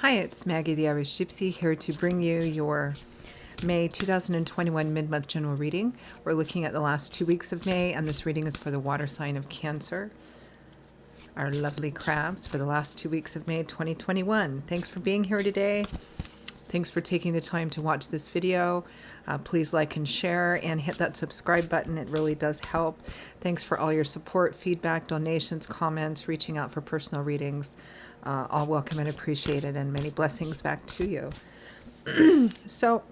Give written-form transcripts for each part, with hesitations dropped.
Hi, it's Maggie the Irish Gypsy here to bring you your May 2021 mid-month general reading. We're looking at the last 2 weeks of May, and this reading is for the water sign of Cancer, our lovely crabs, for the last 2 weeks of May 2021. Thanks for being here today. Thanks for taking the time to watch this video. Please like and share and hit that subscribe button. It really does help. Thanks for all your support, feedback, donations, comments, reaching out for personal readings. All welcome and appreciated, and many blessings back to you. So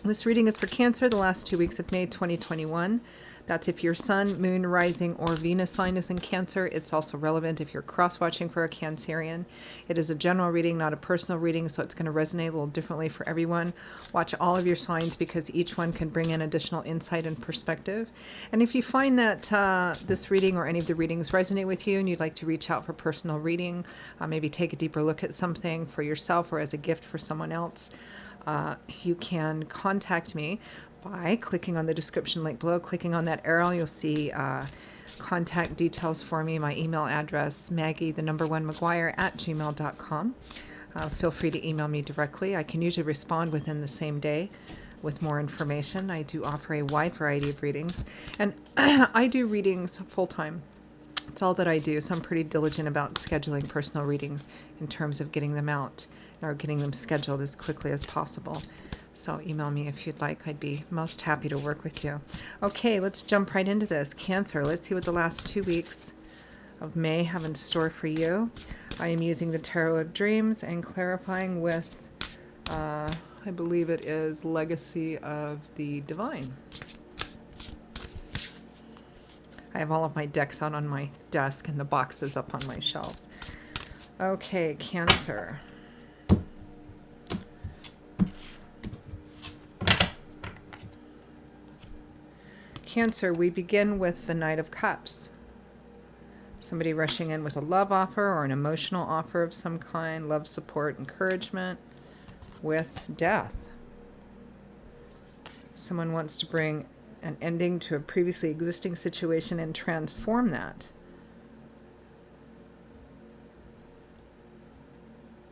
this reading is for Cancer, the last 2 weeks of May 2021. That's if your Sun, Moon, Rising, or Venus sign is in Cancer. It's also relevant if you're cross-watching for a Cancerian. It is a general reading, not a personal reading, so it's going to resonate a little differently for everyone. Watch all of your signs because each one can bring in additional insight and perspective. And if you find that this reading or any of the readings resonate with you and you'd like to reach out for personal reading, maybe take a deeper look at something for yourself or as a gift for someone else, you can contact me by clicking on the description link below. Clicking on that arrow, you'll see contact details for me, my email address, maggie1mcguire@gmail.com. Feel free to email me directly. I can usually respond within the same day with more information. I do offer a wide variety of readings, and I do readings full-time. It's all that I do, so I'm pretty diligent about scheduling personal readings in terms of getting them out or getting them scheduled as quickly as possible. So email me if you'd like. I'd be most happy to work with you. Okay, let's jump right into this. Cancer, let's see what the last 2 weeks of May have in store for you. I am using the Tarot of Dreams and clarifying with, I believe it is Legacy of the Divine. I have all of my decks out on my desk and the boxes up on my shelves. Okay, Cancer. Cancer, we begin with the Knight of Cups. Somebody rushing in with a love offer or an emotional offer of some kind, love, support, encouragement, with Death. Someone wants to bring an ending to a previously existing situation and transform that,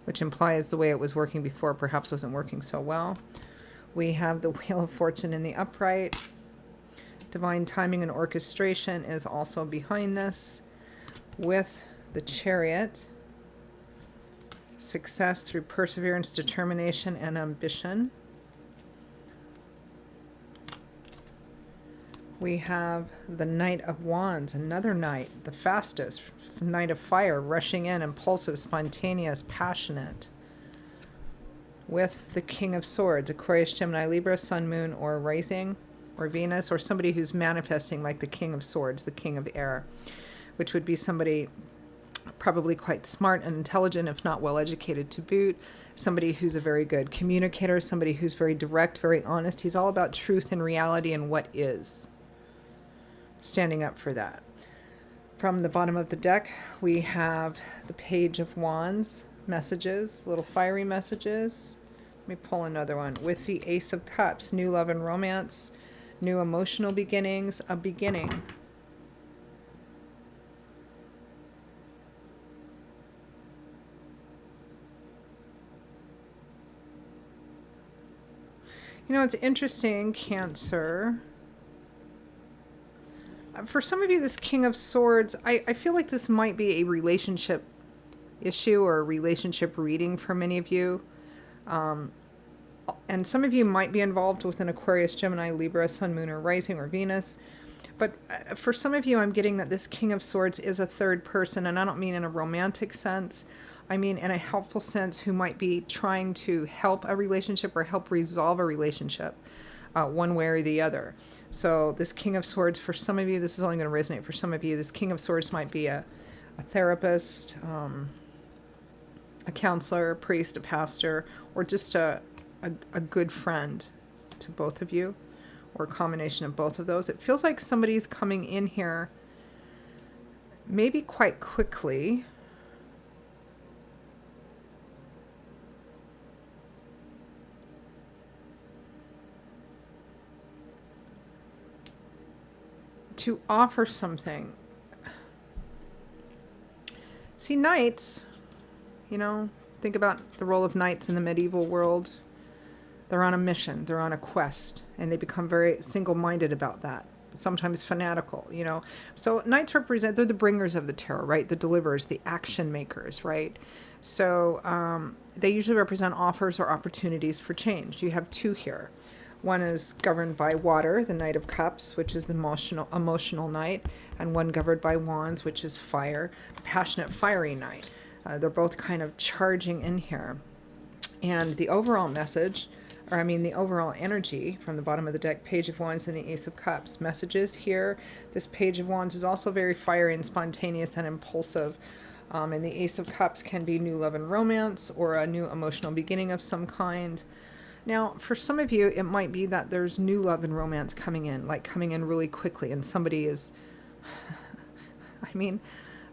which implies the way it was working before perhaps wasn't working so well. We have the Wheel of Fortune in the upright. Divine timing and orchestration is also behind this, with the Chariot. Success through perseverance, determination, and ambition. We have the Knight of Wands, another knight, the fastest, Knight of Fire, rushing in, impulsive, spontaneous, passionate. With the King of Swords, Aquarius, Gemini, Libra, Sun, Moon, or Rising, or Venus, or somebody who's manifesting like the King of Swords, the King of Air, which would be somebody probably quite smart and intelligent, if not well educated to boot, somebody who's a very good communicator, somebody who's very direct, very honest. He's all about truth and reality and what is. Standing up for that. From the bottom of the deck, we have the Page of Wands, messages, little fiery messages. Let me pull another one. With the Ace of Cups, new love and romance, new emotional beginnings, a beginning. You know, it's interesting, Cancer. For some of you, this King of Swords, I feel like this might be a relationship issue or a relationship reading for many of you. And some of you might be involved with an Aquarius, Gemini, Libra, Sun, Moon, or Rising, or Venus. But for some of you, I'm getting that this King of Swords is a third person, and I don't mean in a romantic sense. I mean in a helpful sense, who might be trying to help a relationship or help resolve a relationship, one way or the other. So this King of Swords, for some of you, this is only going to resonate for some of you. This King of Swords might be a therapist, a counselor, a priest, a pastor, or just a good friend to both of you, or a combination of both of those. It feels like somebody's coming in here maybe quite quickly. To offer something. See, knights, you know, Think about the role of knights in the medieval world. They're on a mission, they're on a quest, and they become very single-minded about that, sometimes fanatical, you know. So knights represent, they're the bringers of the tarot, right? The deliverers, the action makers, right? So they usually represent offers or opportunities for change. You have two here. One is governed by water, the Knight of Cups, which is the emotional knight, and one governed by wands, which is fire, the passionate, fiery knight. They're both kind of charging in here. And the overall message, or I mean the overall energy from the bottom of the deck, Page of Wands and the Ace of Cups. Messages here, this Page of Wands is also very fiery and spontaneous and impulsive. And the Ace of Cups can be new love and romance or a new emotional beginning of some kind. Now, for some of you, it might be that there's new love and romance coming in, like coming in really quickly, and somebody is, I mean,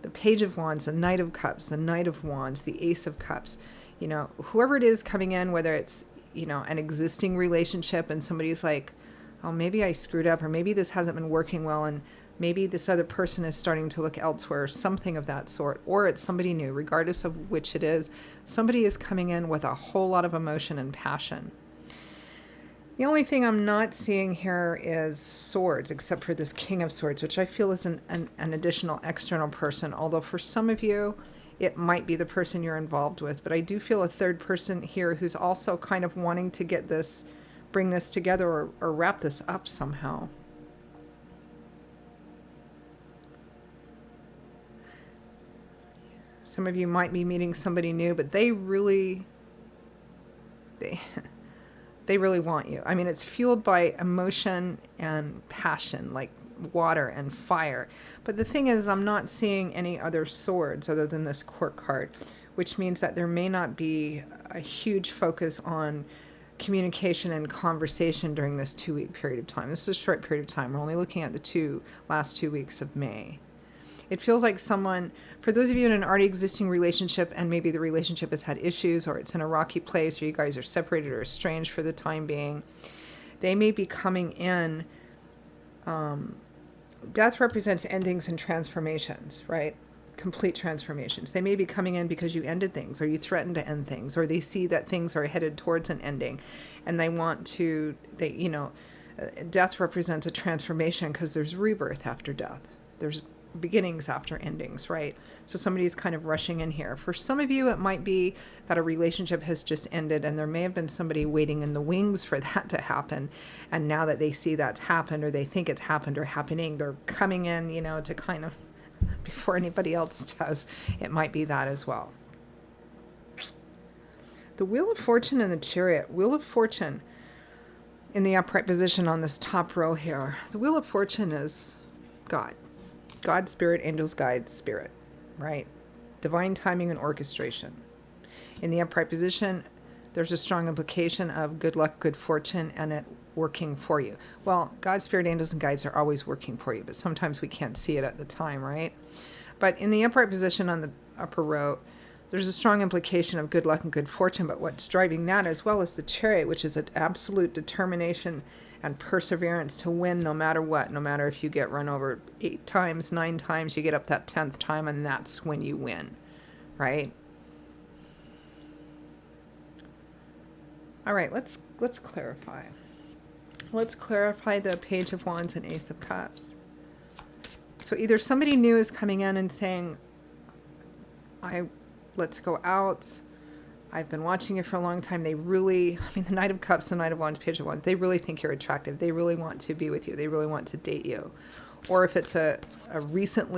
the Page of Wands, the Knight of Cups, the Knight of Wands, the Ace of Cups, you know, whoever it is coming in, whether it's, you know, an existing relationship and somebody's like, oh, maybe I screwed up, or maybe this hasn't been working well, and maybe this other person is starting to look elsewhere, something of that sort, or it's somebody new, regardless of which it is, somebody is coming in with a whole lot of emotion and passion. The only thing I'm not seeing here is swords, except for this King of Swords, which I feel is an additional external person, although for some of you, it might be the person you're involved with. But I do feel a third person here who's also kind of wanting to get this, bring this together or wrap this up somehow. Some of you might be meeting somebody new, but they really want you. I mean, it's fueled by emotion and passion, like water and fire. But the thing is, I'm not seeing any other swords other than this Court card, which means that there may not be a huge focus on communication and conversation during this 2-week period of time. This is a short period of time. We're only looking at the last 2 weeks of May. It feels like someone, for those of you in an already existing relationship and maybe the relationship has had issues or it's in a rocky place or you guys are separated or estranged for the time being, they may be coming in. Death represents endings and transformations, right? Complete transformations. They may be coming in because you ended things or you threatened to end things or they see that things are headed towards an ending and they want to, death represents a transformation because there's rebirth after death. There's beginnings after endings, right? So somebody's kind of rushing in here. For some of you, it might be that a relationship has just ended and there may have been somebody waiting in the wings for that to happen. And now that they see that's happened or they think it's happened or happening, they're coming in, you know, to kind of, before anybody else does. It might be that as well. The Wheel of Fortune and the Chariot. Wheel of Fortune in the upright position on this top row here. The Wheel of Fortune is God. God, spirit, angels, guides, spirit, right? Divine timing and orchestration. In the upright position, there's a strong implication of good luck, good fortune, and it working for you. Well, God, spirit, angels, and guides are always working for you, but sometimes we can't see it at the time, right? But in the upright position on the upper row, there's a strong implication of good luck and good fortune, but what's driving that as well as the Chariot, which is an absolute determination and perseverance to win no matter what, no matter if you get run over 8 times, 9 times, you get up that 10th time and that's when you win, right? All right, let's clarify. Let's clarify the Page of Wands and Ace of Cups. So either somebody new is coming in and saying, let's go out. I've been watching you for a long time. They really, the Knight of Cups, the Knight of Wands, Page of Wands, they really think you're attractive. They really want to be with you. They really want to date you. Or if it's a recent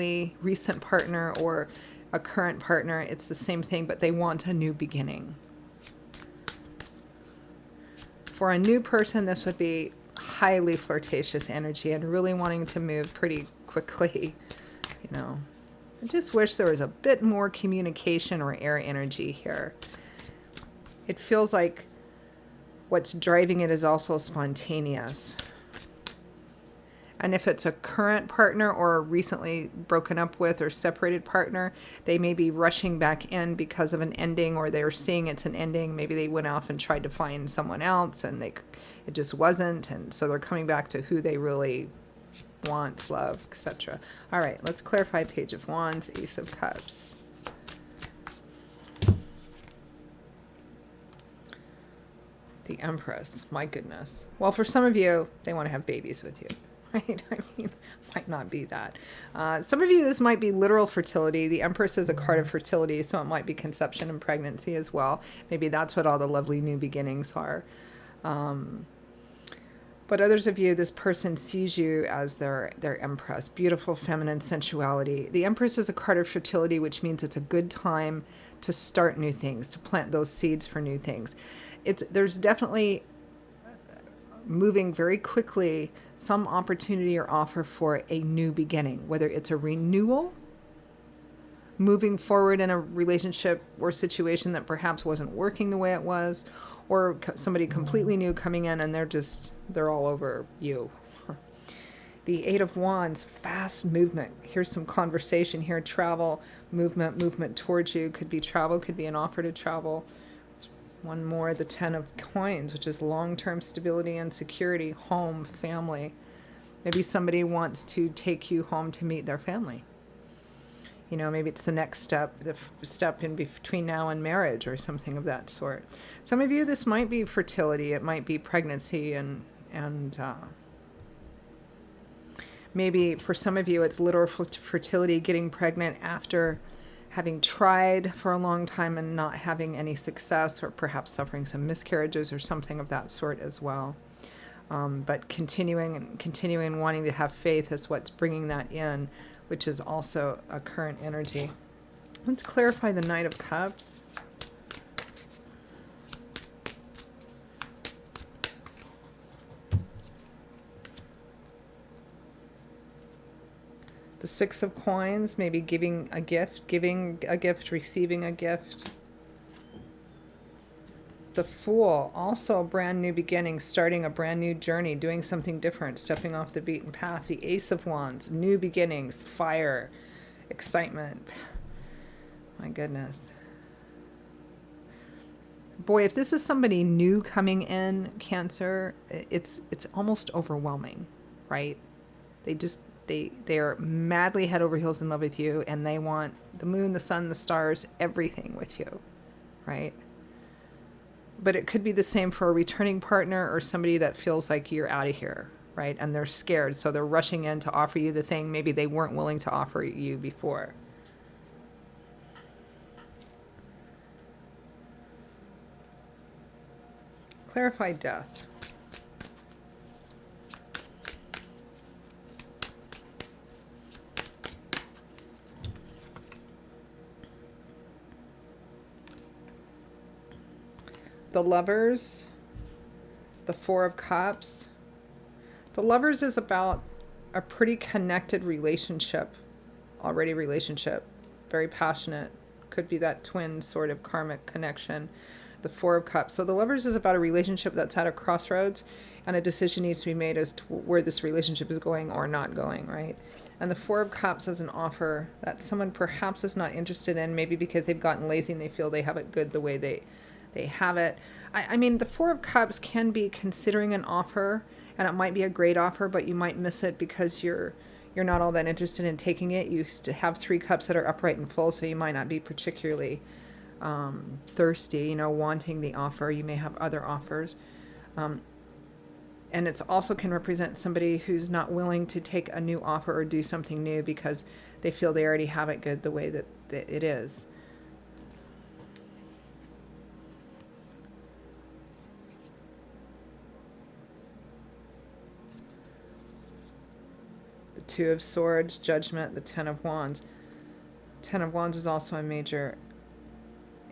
partner or a current partner, it's the same thing, but they want a new beginning. For a new person, this would be highly flirtatious energy and really wanting to move pretty quickly, you know. I just wish there was a bit more communication or air energy here. It feels like what's driving it is also spontaneous. And if it's a current partner or a recently broken up with or separated partner, they may be rushing back in because of an ending or they're seeing it's an ending. Maybe they went off and tried to find someone else and it just wasn't. And so they're coming back to who they really want, love, etc. All right, let's clarify Page of Wands, Ace of Cups. The Empress, my goodness. Well, for some of you, they want to have babies with you, right? I mean, might not be that. Some of you, this might be literal fertility. The Empress is a card of fertility, so it might be conception and pregnancy as well. Maybe that's what all the lovely new beginnings are. But others of you, this person sees you as their Empress, beautiful feminine sensuality. The Empress is a card of fertility, which means it's a good time to start new things, to plant those seeds for new things. There's definitely moving very quickly some opportunity or offer for a new beginning, whether it's a renewal, moving forward in a relationship or situation that perhaps wasn't working the way it was, or somebody completely new coming in and they're all over you. The Eight of Wands, fast movement. Here's some conversation here, travel, movement towards you. Could be travel, could be an offer to travel. One more, the Ten of Coins, which is long-term stability and security, home, family. Maybe somebody wants to take you home to meet their family. You know, maybe it's the next step, the step in between now and marriage or something of that sort. Some of you, this might be fertility. It might be pregnancy and maybe for some of you, it's literal fertility, getting pregnant after having tried for a long time and not having any success, or perhaps suffering some miscarriages or something of that sort as well. But continuing wanting to have faith is what's bringing that in, which is also a current energy. Let's clarify the Knight of Cups. The Six of Coins, maybe giving a gift, receiving a gift. The Fool, also a brand new beginning, starting a brand new journey, doing something different, stepping off the beaten path. The Ace of Wands, new beginnings, fire, excitement. My goodness. Boy, if this is somebody new coming in, Cancer, it's almost overwhelming, right? They are madly head over heels in love with you, and they want the moon, the sun, the stars, everything with you, right? But it could be the same for a returning partner or somebody that feels like you're out of here, right? And they're scared, so they're rushing in to offer you the thing maybe they weren't willing to offer you before. Clarify death. The Lovers, the Four of Cups. The Lovers is about a pretty connected relationship, very passionate. Could be that twin sort of karmic connection. The Four of Cups. So the Lovers is about a relationship that's at a crossroads, and a decision needs to be made as to where this relationship is going or not going, right? And the Four of Cups is an offer that someone perhaps is not interested in, maybe because they've gotten lazy and they feel they have it good the way they have it. I mean, the Four of Cups can be considering an offer, and it might be a great offer, but you might miss it because you're not all that interested in taking it. You have three cups that are upright and full, so you might not be particularly thirsty, wanting the offer. You may have other offers. And it also can represent somebody who's not willing to take a new offer or do something new because they feel they already have it good the way that it is. Two of Swords, Judgment, the Ten of Wands. Ten of Wands is also a major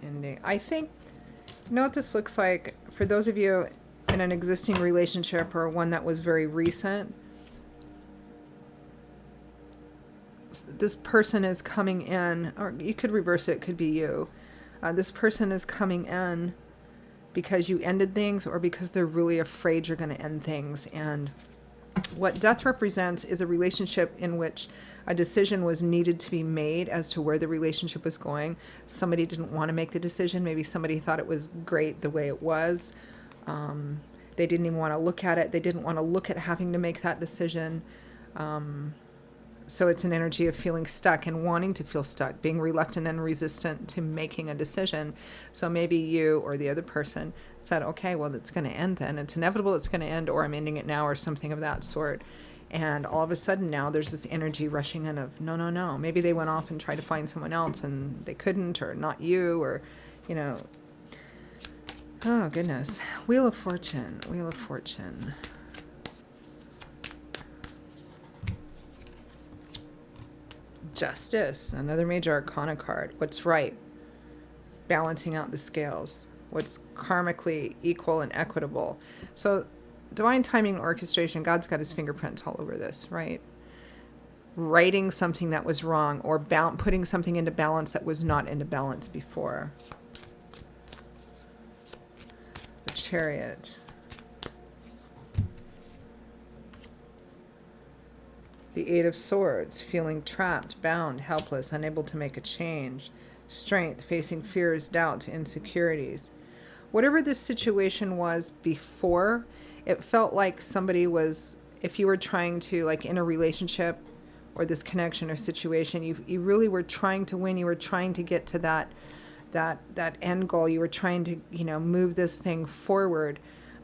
ending. I think, what this looks like for those of you in an existing relationship or one that was very recent. This person is coming in, or you could reverse it could be you. This person is coming in because you ended things or because they're really afraid you're going to end things. And what death represents is a relationship in which a decision was needed to be made as to where the relationship was going. Somebody didn't want to make the decision. Maybe somebody thought it was great the way it was. They didn't even want to look at it. They didn't want to look at having to make that decision. So it's an energy of feeling stuck and wanting to feel stuck, being reluctant and resistant to making a decision. So maybe you or the other person said, okay, well, it's going to end then. It's inevitable it's going to end, or I'm ending it now, or something of that sort. And all of a sudden now there's this energy rushing in of, no, no, no. Maybe they went off and tried to find someone else and they couldn't, or not you, or, you know. Oh, goodness. Wheel of Fortune. Wheel of Fortune. Justice, another major arcana card. What's right? Balancing out the scales. What's karmically equal and equitable. So divine timing and orchestration, God's got his fingerprints all over this, right? Righting something that was wrong, or putting something into balance that was not into balance before. The Chariot. The Eight of Swords, feeling trapped, bound, helpless, unable to make a change. Strength, facing fears, doubts, insecurities. Whatever this situation was before, it felt like somebody was, if you were trying to, like in a relationship or this connection or situation, you really were trying to win. You were trying to get to that end goal. You were trying to, move this thing forward.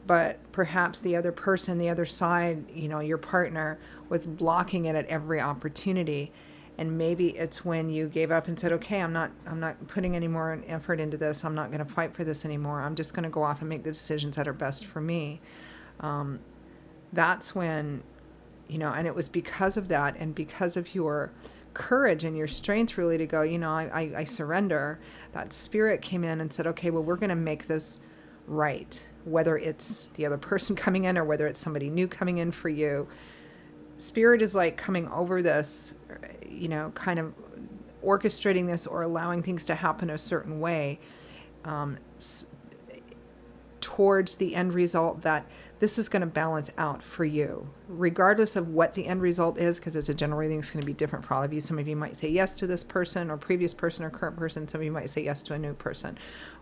But perhaps the other person, the other side, your partner, was blocking it at every opportunity. And maybe it's when you gave up and said, okay, I'm not putting any more effort into this. I'm not going to fight for this anymore. I'm just going to go off and make the decisions that are best for me. That's when, and it was because of that and because of your courage and your strength really to go, I surrender. That spirit came in and said, okay, well, we're going to make this right. Whether it's the other person coming in or whether it's somebody new coming in for you. Spirit is like coming over this, kind of orchestrating this or allowing things to happen a certain way towards the end result that this is going to balance out for you, regardless of what the end result is, because it's a general reading. It's going to be different for all of you. Some of you might say yes to this person or previous person or current person. Some of you might say yes to a new person.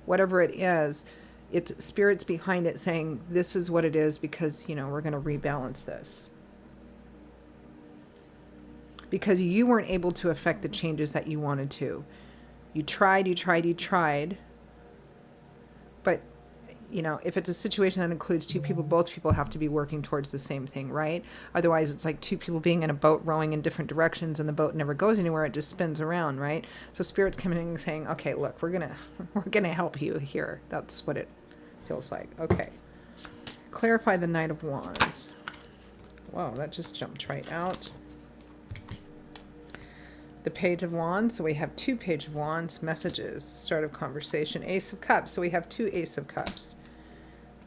Whatever it is, it's spirits behind it saying, this is what it is because, we're going to rebalance this. Because you weren't able to affect the changes that you wanted to. You tried. But, if it's a situation that includes two people, both people have to be working towards the same thing, right? Otherwise, it's like two people being in a boat rowing in different directions and the boat never goes anywhere. It just spins around, right? So Spirit's coming in and saying, okay, look, we're gonna help you here. That's what it feels like. Okay. Clarify the Knight of Wands. Wow, that just jumped right out. The Page of Wands, so we have two Page of Wands, messages, start of conversation. Ace of Cups, so we have two Ace of Cups.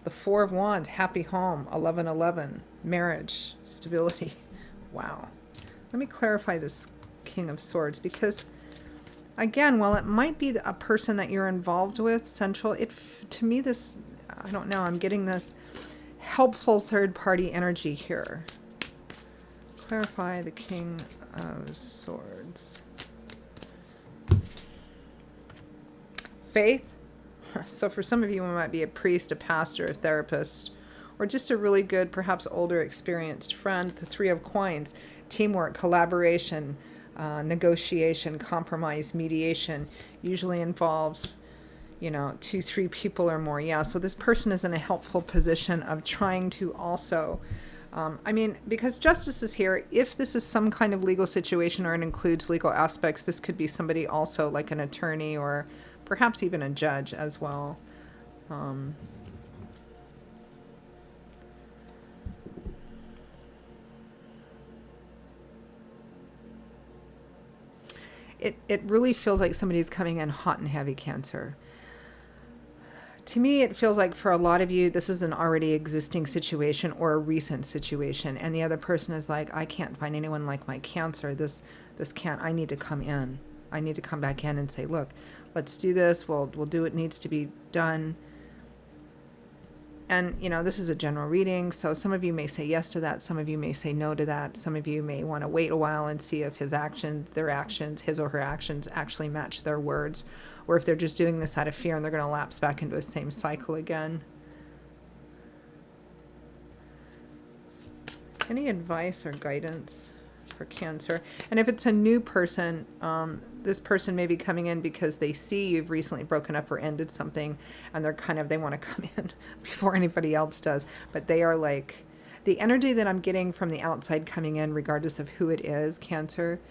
The Four of Wands, happy home, 1111, marriage, stability. Wow. Let me clarify this King of Swords, because, again, while it might be a person that you're involved with, central, to me this, I don't know, I'm getting this helpful third-party energy here. Clarify the King of Swords. Faith. So for some of you, it might be a priest, a pastor, a therapist, or just a really good, perhaps older, experienced friend. The Three of Coins. Teamwork, collaboration, negotiation, compromise, mediation. Usually involves, 2-3 people or more. Yeah, so this person is in a helpful position of trying to also... because justice is here, if this is some kind of legal situation or it includes legal aspects, this could be somebody also like an attorney or perhaps even a judge as well. It really feels like somebody's coming in hot and heavy, Cancer. To me, it feels like for a lot of you, this is an already existing situation or a recent situation. And the other person is like, I can't find anyone like my Cancer. This can't, I need to come in. I need to come back in and say, look, let's do this. We'll do what needs to be done. And, this is a general reading. So some of you may say yes to that. Some of you may say no to that. Some of you may want to wait a while and see if his or her actions actually match their words. Or if they're just doing this out of fear and they're going to lapse back into the same cycle again. Any advice or guidance for Cancer. And if it's a new person, this person may be coming in because they see you've recently broken up or ended something, and they want to come in before anybody else does. But they are like, the energy that I'm getting from the outside coming in, regardless of who it is, Cancer,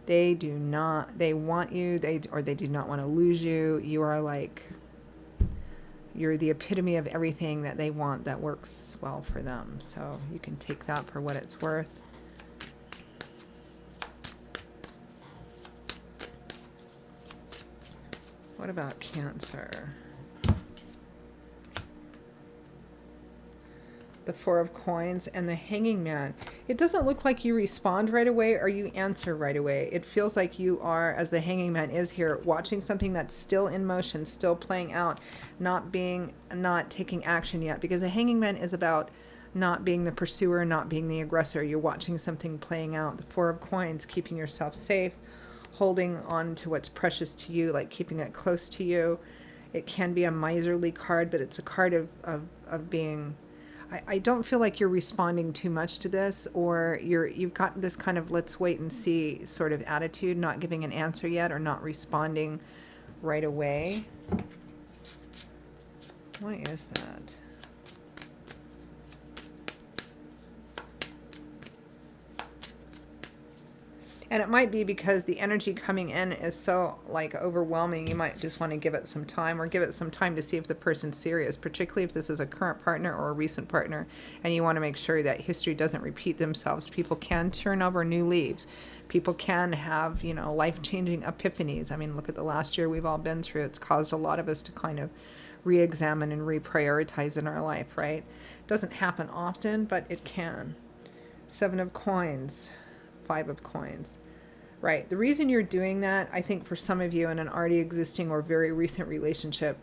they want you, they do not want to lose you. You are like, you're the epitome of everything that they want that works well for them. So you can take that for what it's worth. What about Cancer? The Four of Coins and the Hanging Man. It doesn't look like you respond right away or you answer right away. It feels like you are, as the Hanging Man is here, watching something that's still in motion, still playing out, not taking action yet. Because the Hanging Man is about not being the pursuer, not being the aggressor. You're watching something playing out. The Four of Coins, keeping yourself safe, holding on to what's precious to you, like keeping it close to you. It can be a miserly card, but it's a card of being... I don't feel like you're responding too much to this, or you've got this kind of let's wait and see sort of attitude, not giving an answer yet or not responding right away. Why is that? And it might be because the energy coming in is so like overwhelming, you might just want to give it some time, or give it some time to see if the person's serious, particularly if this is a current partner or a recent partner, and you want to make sure that history doesn't repeat themselves. People can turn over new leaves. People can have, life-changing epiphanies. I mean, look at the last year we've all been through. It's caused a lot of us to kind of re-examine and reprioritize in our life, right? It doesn't happen often, but it can. Seven of Coins. Five of Coins. Right. The reason you're doing that, I think for some of you in an already existing or very recent relationship,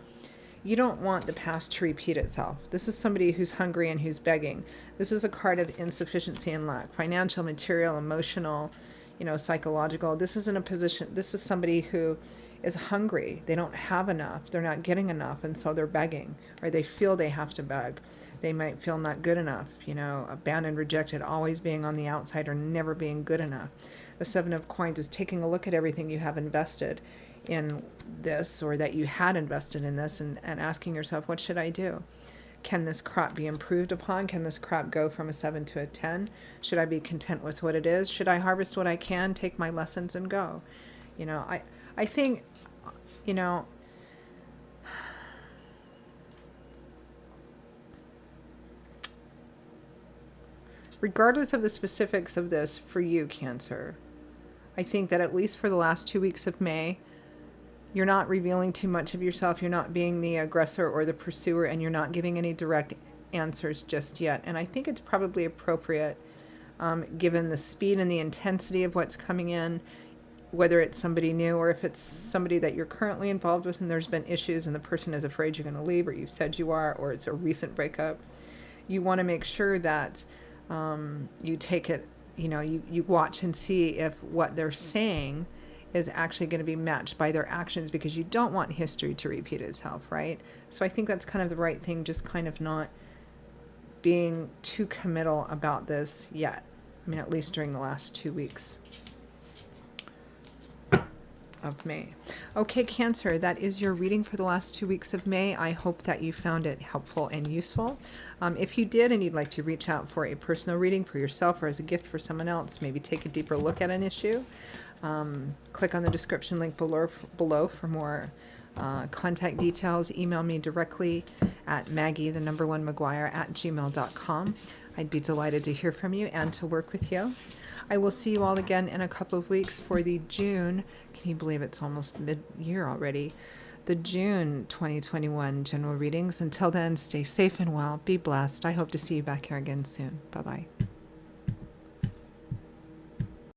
you don't want the past to repeat itself. This is somebody who's hungry and who's begging. This is a card of insufficiency and lack, financial, material, emotional, psychological. This isn't a position. This is somebody who is hungry. They don't have enough. They're not getting enough. And so they're begging, or they feel they have to beg. They might feel not good enough, abandoned, rejected, always being on the outside or never being good enough. The Seven of Coins is taking a look at everything you have invested in this, or that you had invested in this, and asking yourself, what should I do? Can this crop be improved upon? Can this crop go from a 7 to a 10? Should I be content with what it is? Should I harvest what I can, take my lessons and go? I think, regardless of the specifics of this for you, Cancer, I think that at least for the last 2 weeks of May, you're not revealing too much of yourself. You're not being the aggressor or the pursuer, and you're not giving any direct answers just yet. And I think it's probably appropriate, given the speed and the intensity of what's coming in, whether it's somebody new or if it's somebody that you're currently involved with and there's been issues and the person is afraid you're going to leave, or you said you are, or it's a recent breakup. You want to make sure that you take it, you watch and see if what they're saying is actually going to be matched by their actions, because you don't want history to repeat itself, right? So I think that's kind of the right thing, just kind of not being too committal about this yet. I mean, at least during the last 2 weeks of May. Okay, Cancer, that is your reading for the last 2 weeks of May. I hope that you found it helpful and useful. If you did and you'd like to reach out for a personal reading for yourself or as a gift for someone else, maybe take a deeper look at an issue, click on the description link below for more contact details. Email me directly at maggie1maguire@gmail.com. I'd be delighted to hear from you and to work with you. I will see you all again in a couple of weeks for the June, can you believe it's almost mid-year already, the June 2021 general readings. Until then, stay safe and well, be blessed. I hope to see you back here again soon. Bye-bye.